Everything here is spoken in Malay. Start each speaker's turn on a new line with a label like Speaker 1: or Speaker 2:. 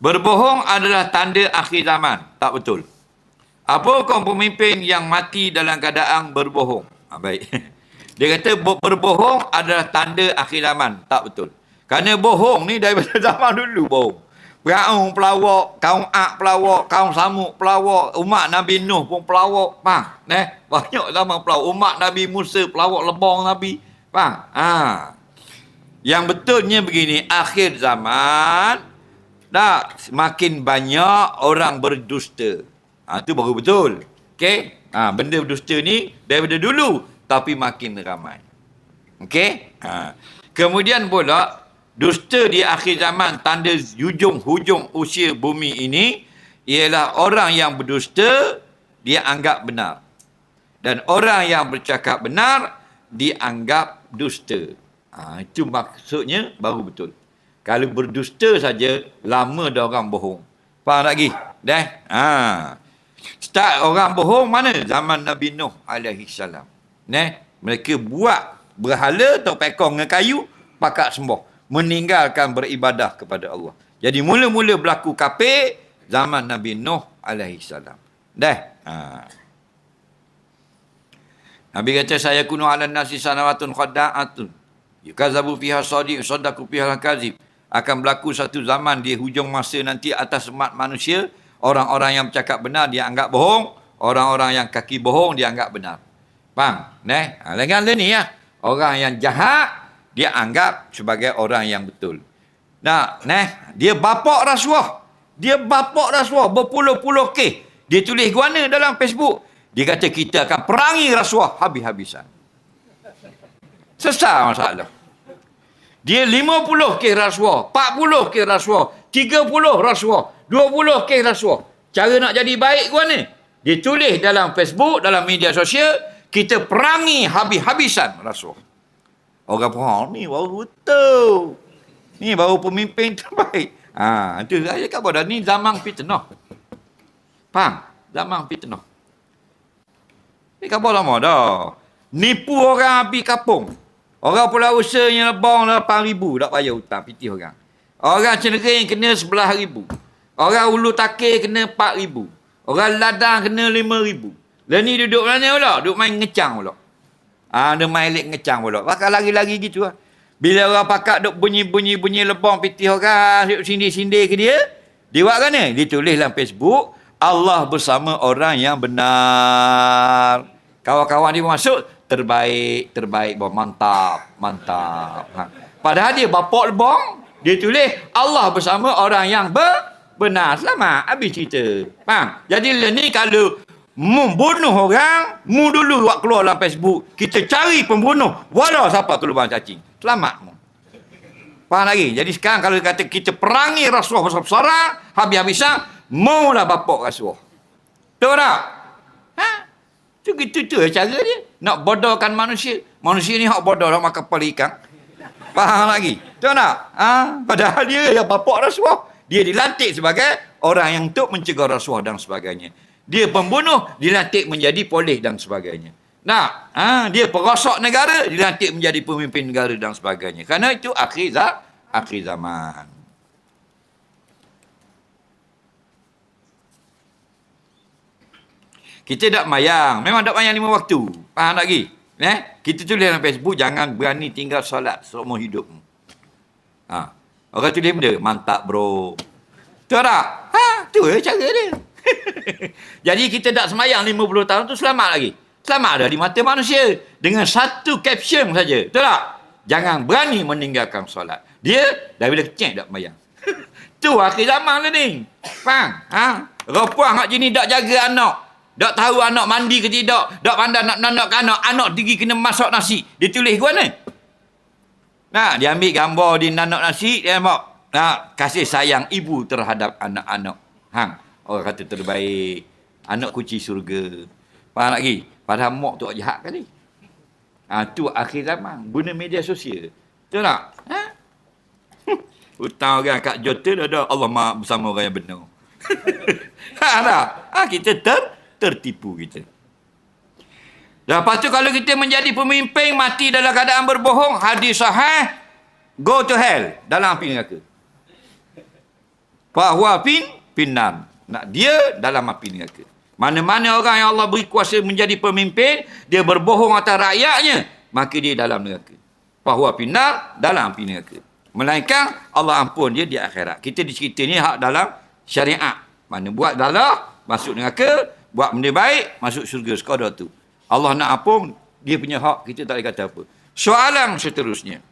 Speaker 1: Berbohong adalah tanda akhir zaman. Tak betul. Apa hukum pemimpin yang mati dalam keadaan berbohong? Baik. Dia kata berbohong adalah tanda akhir zaman. Tak betul. Kerana bohong ni daripada zaman dulu bohong. Firaun pelawak, kaum Ad pelawak, kaum Samud pelawak, umat Nabi Nuh pun pelawak. Faham? Banyak zaman pelawak. Umat Nabi Musa pelawak lebong Nabi. Faham? Yang betulnya begini, akhir zaman dah semakin banyak orang berdusta. Itu baru betul. Okey? Benda berdusta ni daripada dulu tapi makin ramai. Okey? Kemudian pula dusta di akhir zaman, tanda hujung usia bumi ini ialah orang yang berdusta dia anggap benar. Dan orang yang bercakap benar dianggap dusta. Itu maksudnya baru betul. Kalau berdusta saja, lama dah orang bohong. Faham lagi? Start orang bohong mana? Zaman Nabi Nuh alaihi salam. Mereka buat berhala atau pekong dengan kayu, pakat sembah. Meninggalkan beribadah kepada Allah. Jadi mula-mula berlaku kafir zaman Nabi Nuh alaihi salam. Nabi kata saya kunu ala nasi sanawatun khadda'atun. Yukazabu fiha sadiq, sadaku fiha al-kazib. Akan berlaku satu zaman di hujung masa nanti atas umat manusia, orang-orang yang bercakap benar dia anggap bohong, orang-orang yang kaki bohong dia anggap benar. Faham? Lagi ni ya. Orang yang jahat dia anggap sebagai orang yang betul. Dia bapak rasuah. Dia bapak rasuah berpuluh-puluh kes. Dia tulis guana dalam Facebook. Dia kata kita akan perangi rasuah habis-habisan. Sesat masalah. Dia 50 kes rasuah, 40 kes rasuah, 30 rasuah, 20 kes rasuah. Cara nak jadi baik guana. Dia tulis dalam Facebook, dalam media sosial, kita perangi habis-habisan rasuah. Orang faham ni baru betul. Ni baru pemimpin terbaik. Itu saya cakap dah ni zaman fitnah. Faham? Zaman fitnah. Ni khabar lama dah. Nipu orang habis kapung. Orang pula usahanya lebong 8,000 tak payah hutang pitih orang. Orang cenering kena 11,000. Orang ulu takir kena 4,000. Orang ladang kena 5,000. Lah ni duduk mana pula? Duduk main ngecang pula. Dia main lek ngecang pula. Pakai lari-lari gitu lah. Bila orang pakak duk bunyi lebong pitih orang, sindir-sindir ke dia, dia buat kan ni? Dia tulis dalam Facebook, Allah bersama orang yang benar. Kawan-kawan dia masuk, terbaik, mantap. Padahal dia bapak lebong, dia tulis, Allah bersama orang yang benar. Selamat, habis cerita. Faham? Jadi ni kalau membunuh orang, mu dulu buat keluar dalam Facebook. Kita cari pembunuh. Walau siapa tu lubang cacing. Selamat mu. Faham lagi? Jadi sekarang kalau kata kita perangi rasuah besar-besaran, habis-habisan, maulah bapak rasuah. Betul tak? Itu cara dia. Nak bodohkan manusia. Manusia ni hak bodoh nak makan kepala ikan. Faham lagi? Betul tak? Padahal dia yang bapak rasuah. Dia dilantik sebagai orang yang untuk mencegah rasuah dan sebagainya. Dia pembunuh, dilantik menjadi polis dan sebagainya. Dia perosok negara, dilantik menjadi pemimpin negara dan sebagainya. Kerana itu akhir zaman. Kita tak mayang. Memang tak mayang 5 waktu. Faham lagi? Kita tulis dalam Facebook, jangan berani tinggal solat seumur hidup. Orang tulis benda, mantap bro. Betul tak? Tu cara dia. Jadi kita tak semayang 50 tahun tu selamat lagi. Selamat dah di mata manusia. Dengan satu caption saja. Betul tak? Jangan berani meninggalkan solat. Dia daripada kecil tak semayang. Tu akhir zaman lah ni. Faham? Rupuan hak jenis tak jaga anak. Tak tahu anak mandi ke tidak. Tak pandai nak nanakkan anak. Anak tinggi kena masak nasi. Dia tulis ke mana? Dia ambil gambar dia nanak nasi. Dia ambil. Kasih sayang ibu terhadap anak-anak. Orang kata terbaik. Anak kunci surga. Faham lagi? Padahal mak tu jahat kali. Tu akhir zaman. Guna media sosial. Betul tak? Hutang orang kat Jota dah ada. Allah bersama orang yang benar. Kita tertipu kita. Lepas tu kalau kita menjadi pemimpin mati dalam keadaan berbohong, hadis sahih, go to hell, dalam api neraka. Fahuwa finnar. Nak dia dalam api neraka. Mana-mana orang yang Allah beri kuasa menjadi pemimpin, dia berbohong atas rakyatnya, maka dia dalam neraka. Fahuwa finnar, dalam api neraka. Melainkan Allah ampun dia di akhirat. Kita dicerita ni hak dalam syariat. Mana buat dalah, masuk neraka, buat benda baik, masuk syurga. Sekadar tu. Allah nak ampun, dia punya hak, kita tak boleh kata apa. Soalan seterusnya.